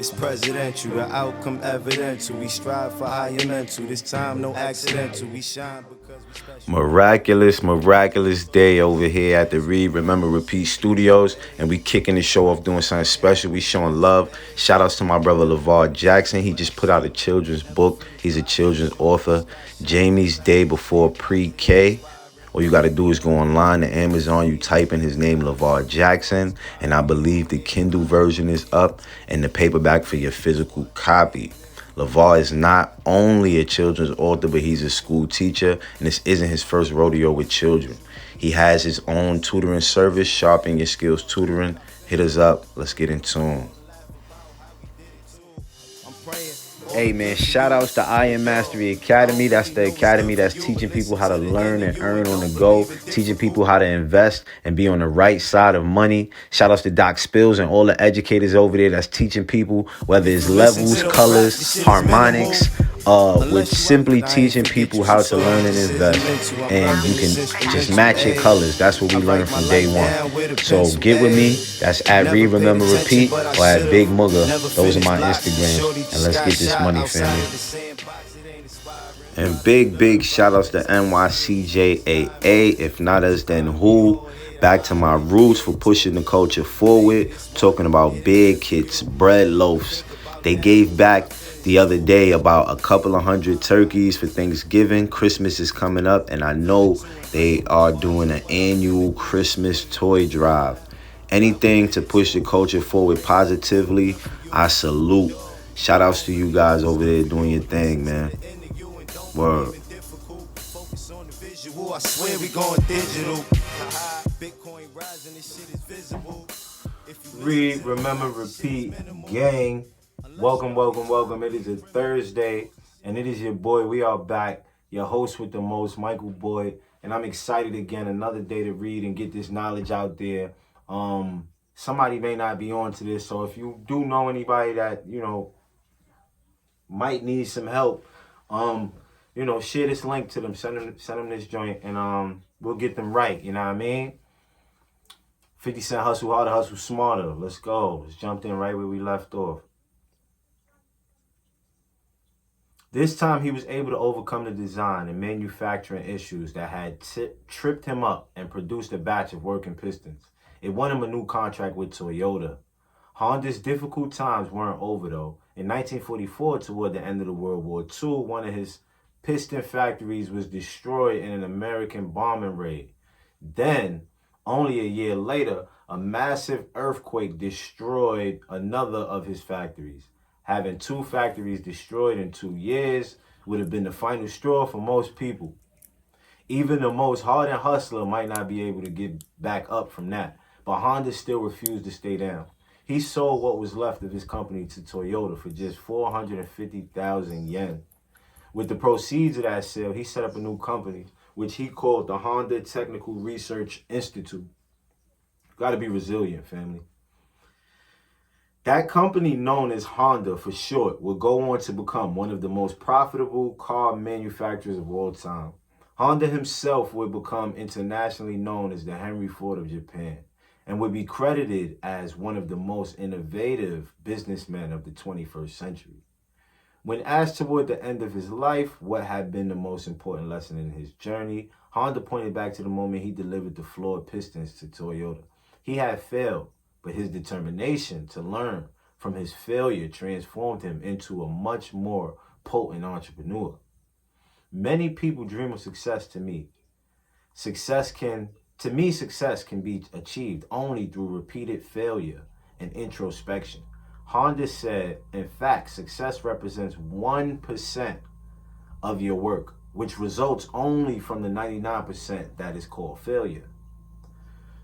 It's presidential, the outcome evidential. We strive for higher mental. This time, no accidental. We shine because we special. Miraculous day over here at the Read, Remember, Repeat Studios. And we kicking the show off doing something special. We showing love. Shout outs to my brother LeVar Jackson. He just put out a children's book. He's a children's author. Jamie's Day Before Pre-K. All you got to do is go online to Amazon. You type in his name, LeVar Jackson. And I believe the Kindle version is up and the paperback for your physical copy. LeVar is not only a children's author, but he's a school teacher. And this isn't his first rodeo with children. He has his own tutoring service, Sharpen Your Skills Tutoring. Hit us up. Let's get into him. Hey man, shout outs to I Am Mastery Academy. That's the academy that's teaching people how to learn and earn on the go, teaching people how to invest and be on the right side of money. Shout outs to Doc Spills and all the educators over there that's teaching people, whether it's levels, colors, harmonics, with simply teaching people how to learn and invest. And you can just match your colors. That's what we learned from day one. So get with me. That's at Read, Remember, Repeat, or at Big MUGGA. Those are my Instagrams. And let's get this money, family. And big shout outs to NYCJAA. If not us, then who? Back to my roots for pushing the culture forward. Talking about big kits, bread loaves. They gave back the other day about a couple of hundred turkeys for Thanksgiving. Christmas is coming up, and I know they are doing an annual Christmas toy drive. Anything to push the culture forward positively, I salute. Shout outs to you guys over there doing your thing, man. Word. I swear we going digital. Bitcoin rising, this shit is visible. Read, remember, repeat, gang. Welcome. It is a Thursday, and it is your boy. We are back. Your host with the most, Michael Boyd, and I'm excited again. Another day to read and get this knowledge out there. Somebody may not be on to this, so if you do know anybody that might need some help, share this link to them. Send them this joint, and we'll get them right. You know what I mean? 50 Cent hustle harder, hustle smarter. Let's go. Let's jump in right where we left off. This time, he was able to overcome the design and manufacturing issues that had tripped him up and produced a batch of working pistons. It won him a new contract with Toyota. Honda's difficult times weren't over, though. In 1944, toward the end of the World War II, one of his piston factories was destroyed in an American bombing raid. Then, only a year later, a massive earthquake destroyed another of his factories. Having two factories destroyed in 2 years would have been the final straw for most people. Even the most hardened hustler might not be able to get back up from that, but Honda still refused to stay down. He sold what was left of his company to Toyota for just 450,000 yen. With the proceeds of that sale, he set up a new company, which he called the Honda Technical Research Institute. Got to be resilient, family. That company, known as Honda for short, would go on to become one of the most profitable car manufacturers of all time. Honda himself would become internationally known as the Henry Ford of Japan and would be credited as one of the most innovative businessmen of the 21st century. When asked toward the end of his life what had been the most important lesson in his journey, Honda pointed back to the moment he delivered the flawed pistons to Toyota. He had failed, but his determination to learn from his failure transformed him into a much more potent entrepreneur. Many people dream of success. To me, success can be achieved only through repeated failure and introspection. Honda said, in fact, success represents 1% of your work, which results only from the 99% that is called failure.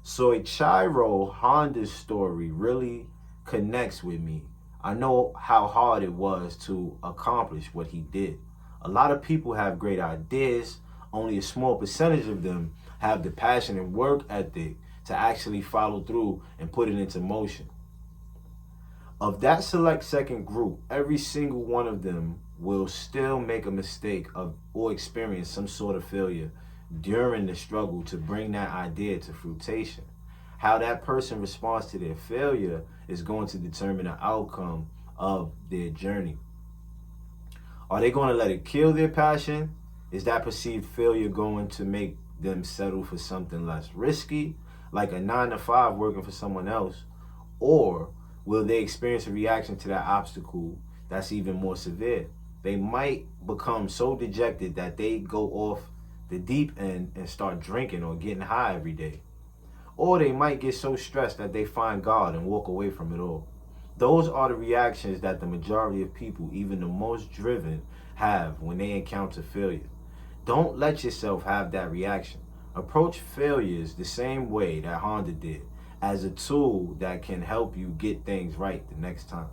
Soichiro Honda's story really connects with me. I know how hard it was to accomplish what he did. A lot of people have great ideas. Only a small percentage of them have the passion and work ethic to actually follow through and put it into motion. Of that select second group, every single one of them will still make a mistake or experience some sort of failure during the struggle to bring that idea to fruition. How that person responds to their failure is going to determine the outcome of their journey. Are they going to let it kill their passion? Is that perceived failure going to make them settle for something less risky, like a 9 to 5 working for someone else? Or will they experience a reaction to that obstacle that's even more severe? They might become so dejected that they go off the deep end and start drinking or getting high every day. Or they might get so stressed that they find God and walk away from it all. Those are the reactions that the majority of people, even the most driven, have when they encounter failure. Don't let yourself have that reaction. Approach failures the same way that Honda did, as a tool that can help you get things right the next time.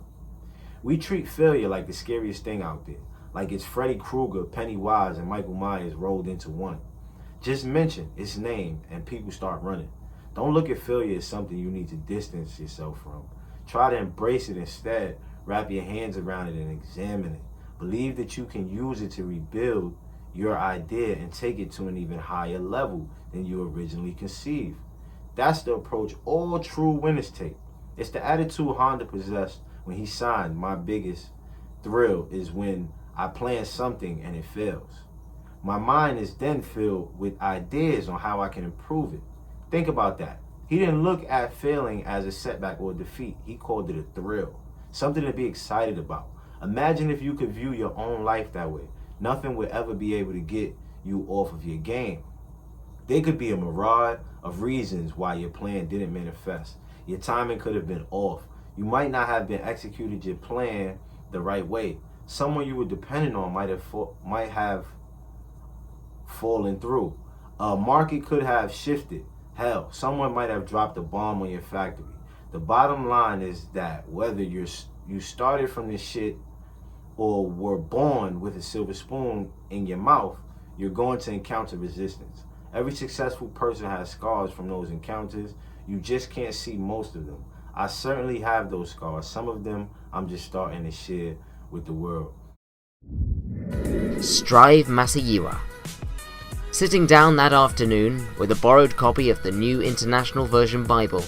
We treat failure like the scariest thing out there, like it's Freddy Krueger, Pennywise, and Michael Myers rolled into one. Just mention its name and people start running. Don't look at failure as something you need to distance yourself from. Try to embrace it instead. Wrap your hands around it and examine it. Believe that you can use it to rebuild your idea and take it to an even higher level than you originally conceived. That's the approach all true winners take. It's the attitude Honda possessed when he signed. My biggest thrill is when I plan something and it fails. My mind is then filled with ideas on how I can improve it. Think about that. He didn't look at failing as a setback or a defeat. He called it a thrill, something to be excited about. Imagine if you could view your own life that way. Nothing would ever be able to get you off of your game. There could be a myriad of reasons why your plan didn't manifest. Your timing could have been off. You might not have been executed your plan the right way. Someone you were dependent on might have fallen through. A market could have shifted. Hell, someone might have dropped a bomb on your factory. The bottom line is that whether you started from this shit or were born with a silver spoon in your mouth, you're going to encounter resistance. Every successful person has scars from those encounters. You just can't see most of them. I certainly have those scars. Some of them I'm just starting to share with the world. Strive Masiyiwa. Sitting down that afternoon with a borrowed copy of the New International Version Bible,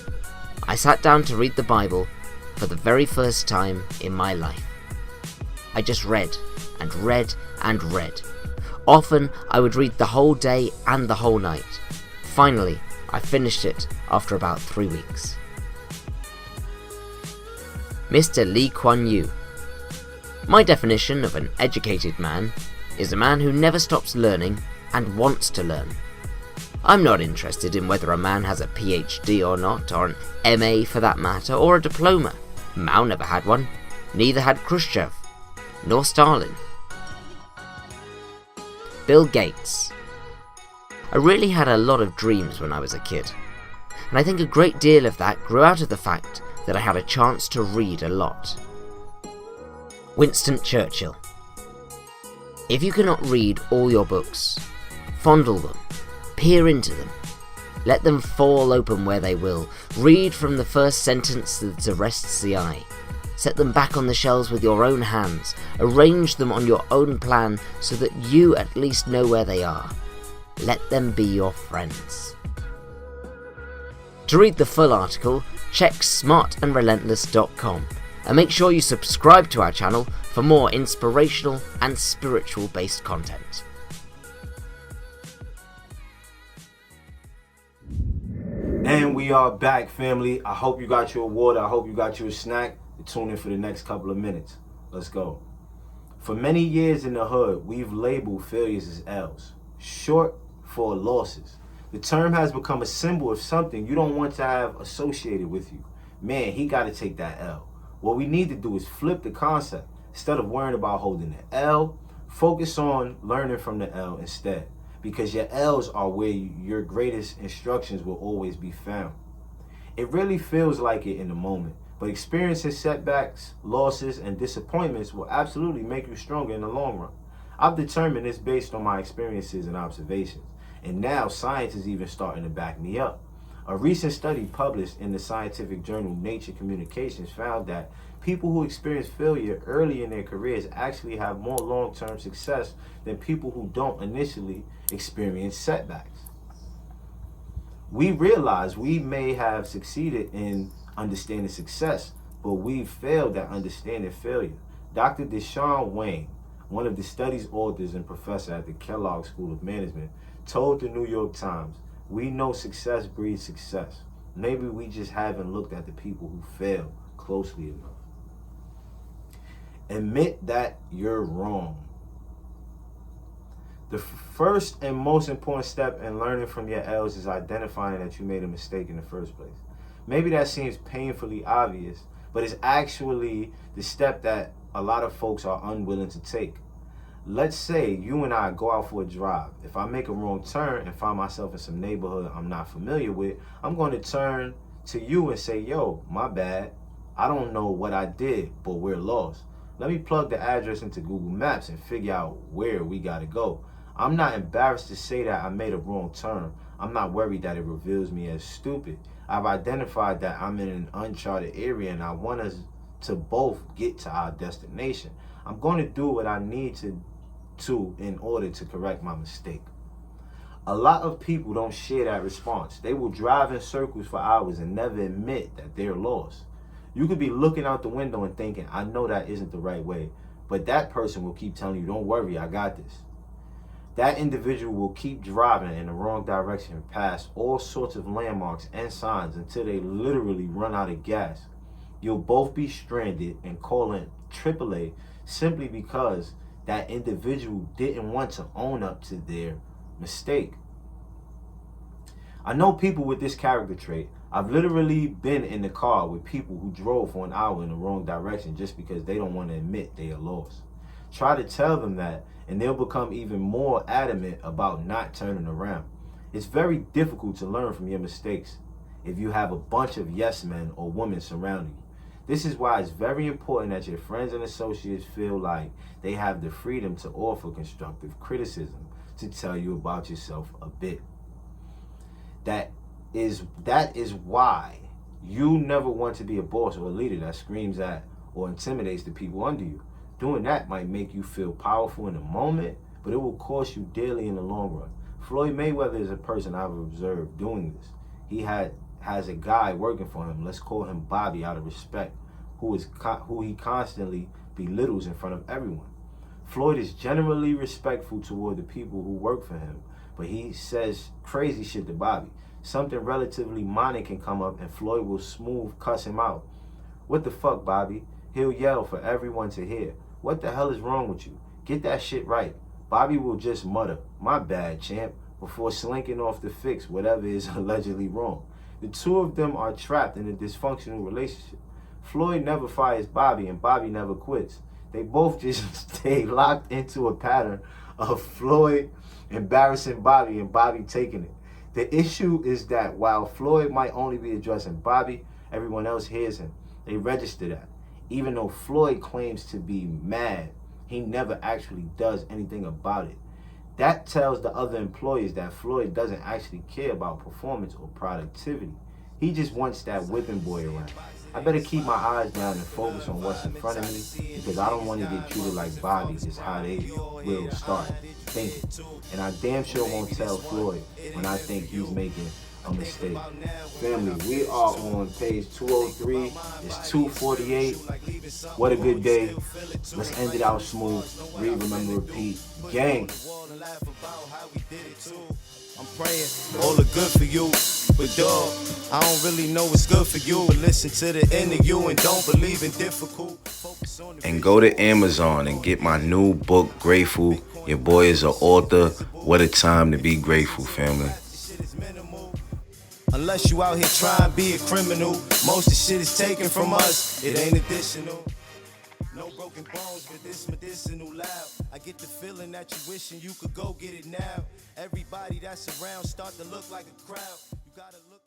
I sat down to read the Bible for the very first time in my life. I just read and read and read. Often I would read the whole day and the whole night. Finally, I finished it after about 3 weeks. Mr. Lee Kuan Yew. My definition of an educated man is a man who never stops learning and wants to learn. I'm not interested in whether a man has a PhD or not, or an MA for that matter, or a diploma. Mao never had one, neither had Khrushchev, nor Stalin. Bill Gates. I really had a lot of dreams when I was a kid, and I think a great deal of that grew out of the fact that I had a chance to read a lot. Winston Churchill. If you cannot read all your books, fondle them, peer into them, let them fall open where they will, read from the first sentence that arrests the eye, set them back on the shelves with your own hands, arrange them on your own plan so that you at least know where they are. Let them be your friends. To read the full article, check smartandrelentless.com and make sure you subscribe to our channel for more inspirational and spiritual based content. And we are back, family. I hope you got your water. I hope you got your snack. Tune in for the next couple of minutes. Let's go. For many years in the hood, we've labeled failures as L's, short for losses. The term has become a symbol of something you don't want to have associated with you. Man, he got to take that L. What we need to do is flip the concept. Instead of worrying about holding the L, focus on learning from the L instead. Because your L's are where your greatest instructions will always be found. It really feels like it in the moment, but experiencing setbacks, losses, and disappointments will absolutely make you stronger in the long run. I've determined this based on my experiences and observations, and now science is even starting to back me up. A recent study published in the scientific journal Nature Communications found that people who experience failure early in their careers actually have more long-term success than people who don't initially experience setbacks. We realize we may have succeeded in understanding success, but we've failed at understanding failure. Dr. Deshaun Wayne, one of the study's authors and professor at the Kellogg School of Management, told the New York Times, "We know success breeds success. Maybe we just haven't looked at the people who fail closely enough." Admit that you're wrong. The first and most important step in learning from your L's is identifying that you made a mistake in the first place. Maybe that seems painfully obvious, but it's actually the step that a lot of folks are unwilling to take. Let's say you and I go out for a drive. If I make a wrong turn and find myself in some neighborhood I'm not familiar with, I'm going to turn to you and say, "Yo, my bad. I don't know what I did, but we're lost. Let me plug the address into Google Maps and figure out where we got to go." I'm not embarrassed to say that I made a wrong turn. I'm not worried that it reveals me as stupid. I've identified that I'm in an uncharted area and I want us to both get to our destination. I'm going to do what I need to in order to correct my mistake. A lot of people don't share that response. They will drive in circles for hours and never admit that they're lost. You could be looking out the window and thinking, "I know that isn't the right way," but that person will keep telling you, "Don't worry, I got this." That individual will keep driving in the wrong direction past all sorts of landmarks and signs until they literally run out of gas. You'll both be stranded and calling AAA simply because that individual didn't want to own up to their mistake. I know people with this character trait. I've literally been in the car with people who drove for an hour in the wrong direction just because they don't want to admit they are lost. Try to tell them that, and they'll become even more adamant about not turning around. It's very difficult to learn from your mistakes if you have a bunch of yes men or women surrounding you. This is why it's very important that your friends and associates feel like they have the freedom to offer constructive criticism, to tell you about yourself a bit. That is why you never want to be a boss or a leader that screams at or intimidates the people under you. Doing that might make you feel powerful in the moment, but it will cost you dearly in the long run. Floyd Mayweather is a person I've observed doing this. He has a guy working for him, let's call him Bobby out of respect, who he constantly belittles in front of everyone. Floyd is generally respectful toward the people who work for him, but he says crazy shit to Bobby. Something relatively minor can come up and Floyd will smooth cuss him out. "What the fuck, Bobby?" He'll yell for everyone to hear. "What the hell is wrong with you? Get that shit right." Bobby will just mutter, "My bad, champ," before slinking off to fix whatever is allegedly wrong. The two of them are trapped in a dysfunctional relationship. Floyd never fires Bobby and Bobby never quits. They both just stay locked into a pattern of Floyd embarrassing Bobby and Bobby taking it. The issue is that while Floyd might only be addressing Bobby, everyone else hears him. They register that. Even though Floyd claims to be mad, he never actually does anything about it. That tells the other employees that Floyd doesn't actually care about performance or productivity. He just wants that whipping boy around. I better keep my eyes down and focus on what's in front of me because I don't want to get treated like Bobby is how they will start thinking. And I damn sure won't tell Floyd when I think he's making a mistake. Family, we are on page 203. It's 2:48. What a good day. Let's end it out smooth. Read, remember, repeat. Gang. I'm praying all the good for you, but dog, I don't really know what's good for you. But listen to the end of you and don't believe in difficult. And go to Amazon and get my new book, Grateful. Your boy is an author. What a time to be grateful, family. Unless you out here trying to be a criminal, most of the shit is taken from us. It ain't additional. No broken bones, but this medicinal loud. I get the feeling that you wishing you could go get it now. Everybody that's around start to look like a crowd. You gotta look.